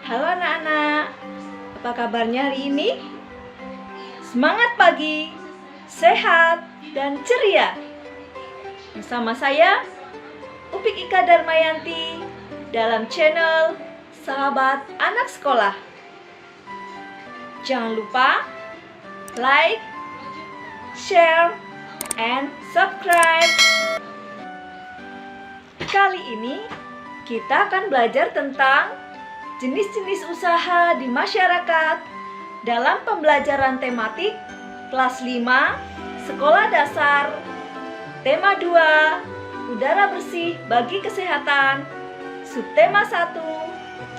Halo anak-anak, apa kabarnya hari ini? Semangat pagi, sehat, dan ceria. Bersama saya, Upik Ika Darmayanti, dalam channel Sahabat Anak Sekolah. Jangan lupa like, share, and subscribe. Kali ini kita akan belajar tentang jenis-jenis usaha di masyarakat dalam pembelajaran tematik kelas 5 Sekolah Dasar Tema 2 Udara Bersih Bagi Kesehatan, Subtema 1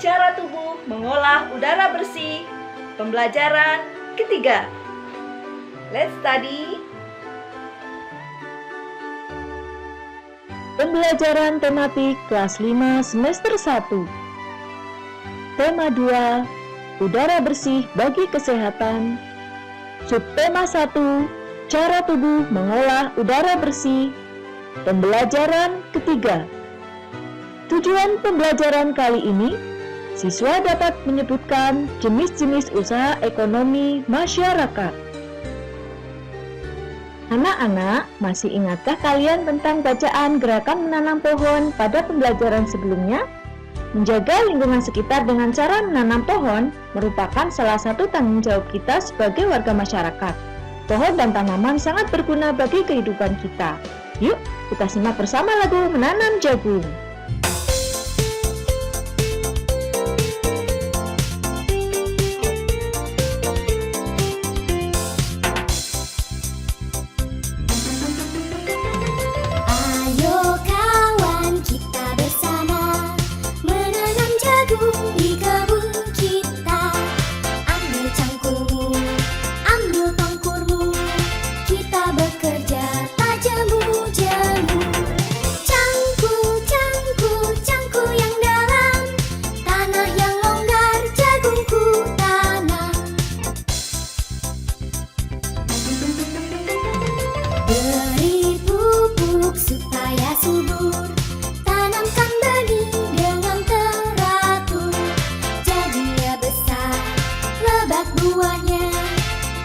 Cara Tubuh Mengolah Udara Bersih, pembelajaran ketiga. Let's study. Pembelajaran tematik kelas 5 semester 1. Tema 2, Udara Bersih Bagi Kesehatan. Subtema 1, Cara Tubuh Mengolah Udara Bersih, pembelajaran ketiga. Tujuan pembelajaran kali ini, siswa dapat menyebutkan jenis-jenis usaha ekonomi masyarakat. Anak-anak, masih ingatkah kalian tentang bacaan gerakan menanam pohon pada pembelajaran sebelumnya? Menjaga lingkungan sekitar dengan cara menanam pohon merupakan salah satu tanggung jawab kita sebagai warga masyarakat. Pohon dan tanaman sangat berguna bagi kehidupan kita. Yuk, kita simak bersama lagu Menanam Jagung. Beri pupuk supaya subur, tanamkan benih dengan teratur. Jadinya besar, lebat buahnya,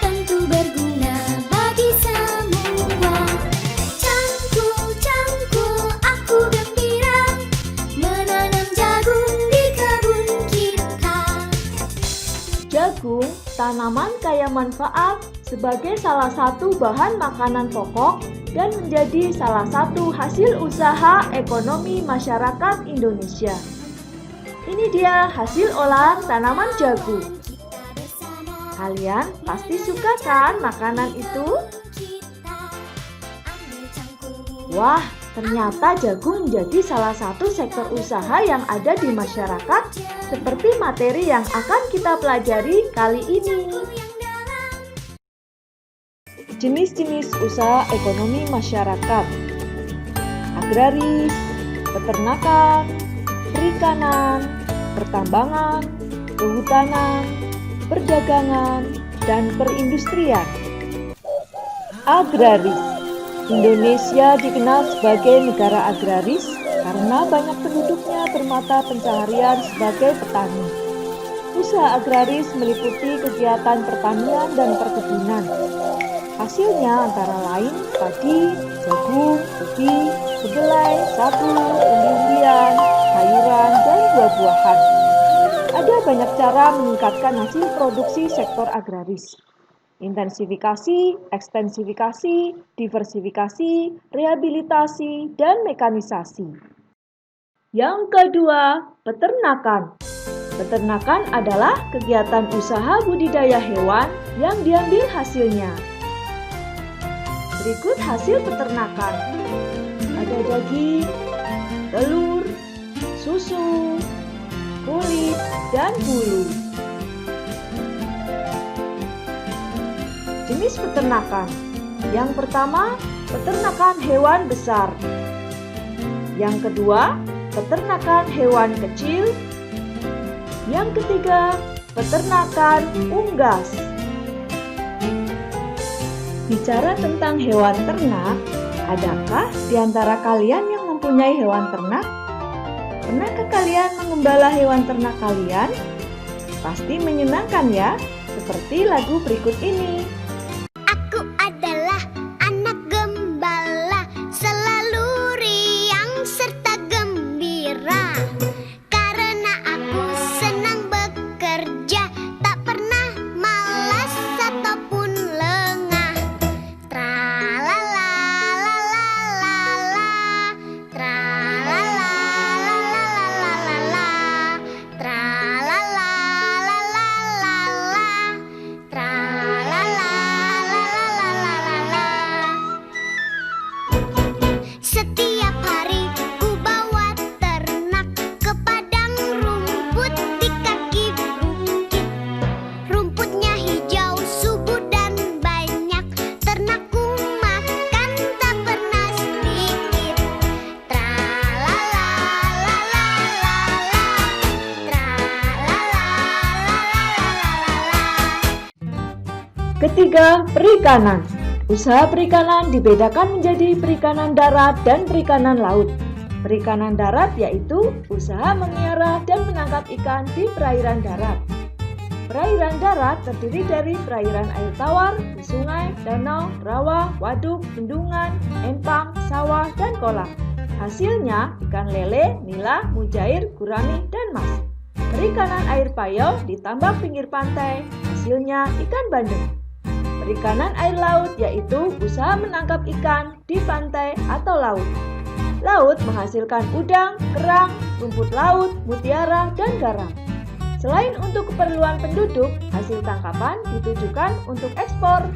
tentu berguna bagi semua. Cangkul-cangkul aku gembira, menanam jagung di kebun kita. Jagung, tanaman kaya manfaat sebagai salah satu bahan makanan pokok dan menjadi salah satu hasil usaha ekonomi masyarakat Indonesia. Ini dia hasil olahan tanaman jagung. Kalian pasti suka kan makanan itu? Wah, ternyata jagung menjadi salah satu sektor usaha yang ada di masyarakat seperti materi yang akan kita pelajari kali ini. Jenis-jenis usaha ekonomi masyarakat: agraris, peternakan, perikanan, pertambangan, kehutanan, perdagangan, dan perindustrian. Agraris. Indonesia dikenal sebagai negara agraris karena banyak penduduknya bermata pencaharian sebagai petani. Usaha agraris meliputi kegiatan pertanian dan perkebunan. Hasilnya antara lain padi, jagung, ubi, kedelai, sagu, umbi-umbian, sayuran, dan buah-buahan. Ada banyak cara meningkatkan hasil produksi sektor agraris. Intensifikasi, ekstensifikasi, diversifikasi, rehabilitasi, dan mekanisasi. Yang kedua, peternakan. Peternakan adalah kegiatan usaha budidaya hewan yang diambil hasilnya. Berikut hasil peternakan. Ada daging, telur, susu, kulit, dan bulu. Jenis peternakan. Yang pertama, peternakan hewan besar. Yang kedua, peternakan hewan kecil. Yang ketiga, peternakan unggas. Bicara tentang hewan ternak, adakah di antara kalian yang mempunyai hewan ternak? Pernahkah kalian mengembala hewan ternak kalian? Pasti menyenangkan ya, seperti lagu berikut ini. Aku adalah anak gembala, selalu riang serta gembira. Karena aku senang bekerja, tak pernah malas ataupun lengah. Tra-la-la-la-la-la-la, tra-la-la-la-la-la-la-la, tra-la-la-la-la-la-la, tra-la-la-la-la-la-la. Setiap hari ku bawa ternak ke padang rumput di kaki bukit. Rumputnya hijau, subur dan banyak. Ternakku makan tak pernah sedikit. Tra-la-la-la-la-la-la, tra-la-la-la-la-la-la. Ketiga, perikanan. Usaha perikanan dibedakan menjadi perikanan darat dan perikanan laut. Perikanan darat yaitu usaha memelihara dan menangkap ikan di perairan darat. Perairan darat terdiri dari perairan air tawar di sungai, danau, rawa, waduk, bendungan, empang, sawah, dan kolam. Hasilnya ikan lele, nila, mujair, gurami, dan mas. Perikanan air payau di tambak pinggir pantai, hasilnya ikan bandeng. Perikanan air laut yaitu usaha menangkap ikan di pantai atau laut. Laut menghasilkan udang, kerang, rumput laut, mutiara, dan garam. Selain untuk keperluan penduduk, hasil tangkapan ditujukan untuk ekspor.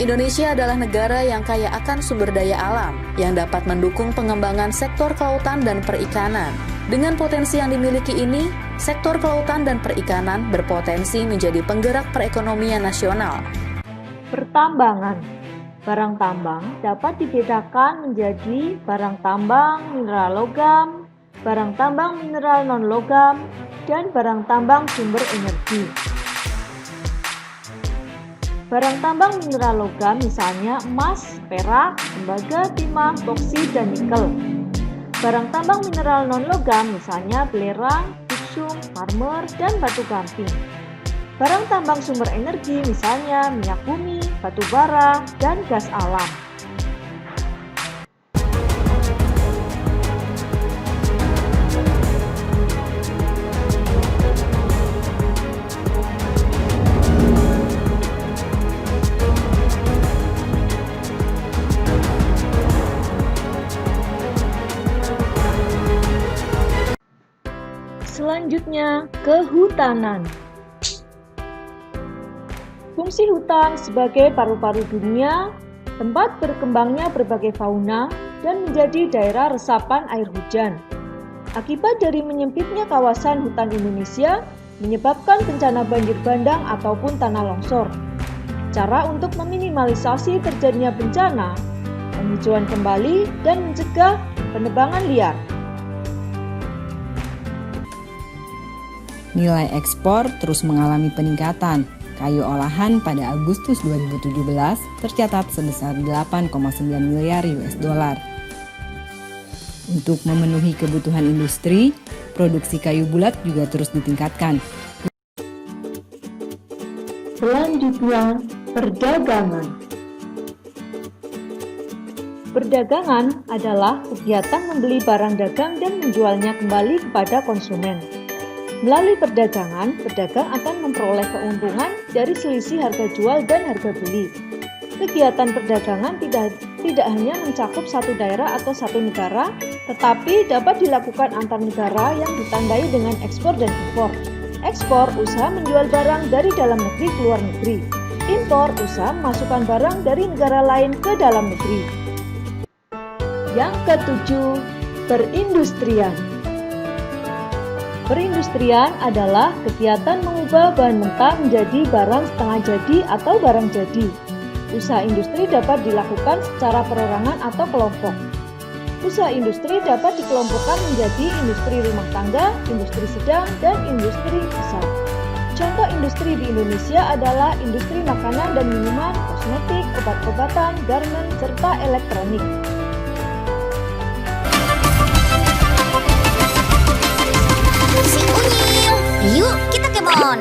Indonesia adalah negara yang kaya akan sumber daya alam yang dapat mendukung pengembangan sektor kelautan dan perikanan. Dengan potensi yang dimiliki ini, sektor kelautan dan perikanan berpotensi menjadi penggerak perekonomian nasional. Pertambangan. Barang tambang dapat dibedakan menjadi barang tambang mineral logam, barang tambang mineral non-logam, dan barang tambang sumber energi. Barang tambang mineral logam misalnya emas, perak, tembaga, timah, boksit, dan nikel. Barang tambang mineral non-logam misalnya belerang, gypsum, marmer, dan batu gamping. Barang tambang sumber energi misalnya minyak bumi, batu bara, dan gas alam. Selanjutnya, kehutanan. Fungsi hutan sebagai paru-paru dunia, tempat berkembangnya berbagai fauna, dan menjadi daerah resapan air hujan. Akibat dari menyempitnya kawasan hutan Indonesia, menyebabkan bencana banjir bandang ataupun tanah longsor. Cara untuk meminimalisasi terjadinya bencana, penghijauan kembali, dan mencegah penebangan liar. Nilai ekspor terus mengalami peningkatan. Kayu olahan pada Agustus 2017 tercatat sebesar 8,9 miliar US dollar. Untuk memenuhi kebutuhan industri, produksi kayu bulat juga terus ditingkatkan. Selanjutnya, perdagangan. Perdagangan adalah kegiatan membeli barang dagang dan menjualnya kembali kepada konsumen. Melalui perdagangan, pedagang akan memperoleh keuntungan dari selisih harga jual dan harga beli. Kegiatan perdagangan tidak hanya mencakup satu daerah atau satu negara, tetapi dapat dilakukan antar negara yang ditandai dengan ekspor dan impor. Ekspor, usaha menjual barang dari dalam negeri ke luar negeri. Impor, usaha memasukkan barang dari negara lain ke dalam negeri. Yang ketujuh, perindustrian. Perindustrian adalah kegiatan mengubah bahan mentah menjadi barang setengah jadi atau barang jadi. Usaha industri dapat dilakukan secara perorangan atau kelompok. Usaha industri dapat dikelompokkan menjadi industri rumah tangga, industri sedang, dan industri besar. Contoh industri di Indonesia adalah industri makanan dan minuman, kosmetik, obat-obatan, garmen, serta elektronik. Si Unyil, yuk kita kemon.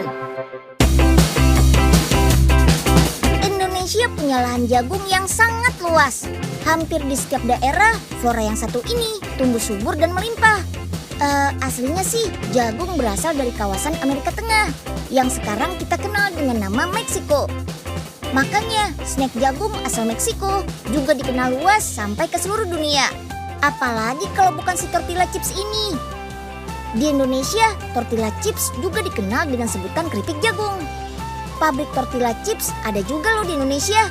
Indonesia punya lahan jagung yang sangat luas. Hampir di setiap daerah, flora yang satu ini tumbuh subur dan melimpah. Aslinya sih, jagung berasal dari kawasan Amerika Tengah yang sekarang kita kenal dengan nama Meksiko. Makanya, snack jagung asal Meksiko juga dikenal luas sampai ke seluruh dunia. Apalagi kalau bukan si tortilla chips ini. Di Indonesia, tortilla chips juga dikenal dengan sebutan keripik jagung. Pabrik tortilla chips ada juga loh di Indonesia.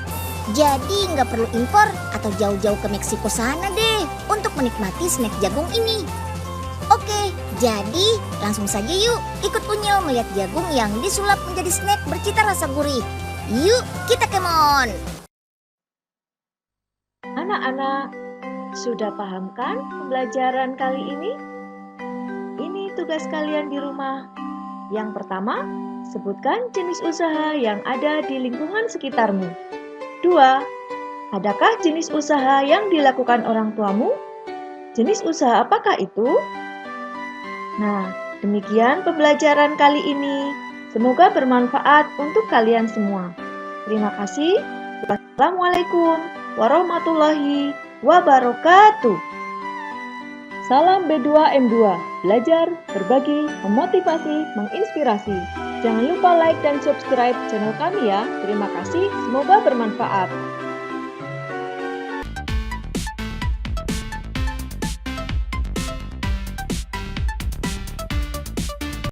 Jadi nggak perlu impor atau jauh-jauh ke Meksiko sana deh untuk menikmati snack jagung ini. Oke, jadi langsung saja yuk ikut Unyil melihat jagung yang disulap menjadi snack bercita rasa gurih. Yuk kita kemon. Anak-anak, sudah paham kan pembelajaran kali ini? Ini tugas kalian di rumah. Yang pertama, sebutkan jenis usaha yang ada di lingkungan sekitarmu. 2. Adakah jenis usaha yang dilakukan orang tuamu? Jenis usaha apakah itu? Nah, demikian pembelajaran kali ini. Semoga bermanfaat untuk kalian semua. Terima kasih. Wassalamualaikum warahmatullahi wabarakatuh. Salam B2M2, belajar, berbagi, memotivasi, menginspirasi. Jangan lupa like dan subscribe channel kami ya. Terima kasih, semoga bermanfaat.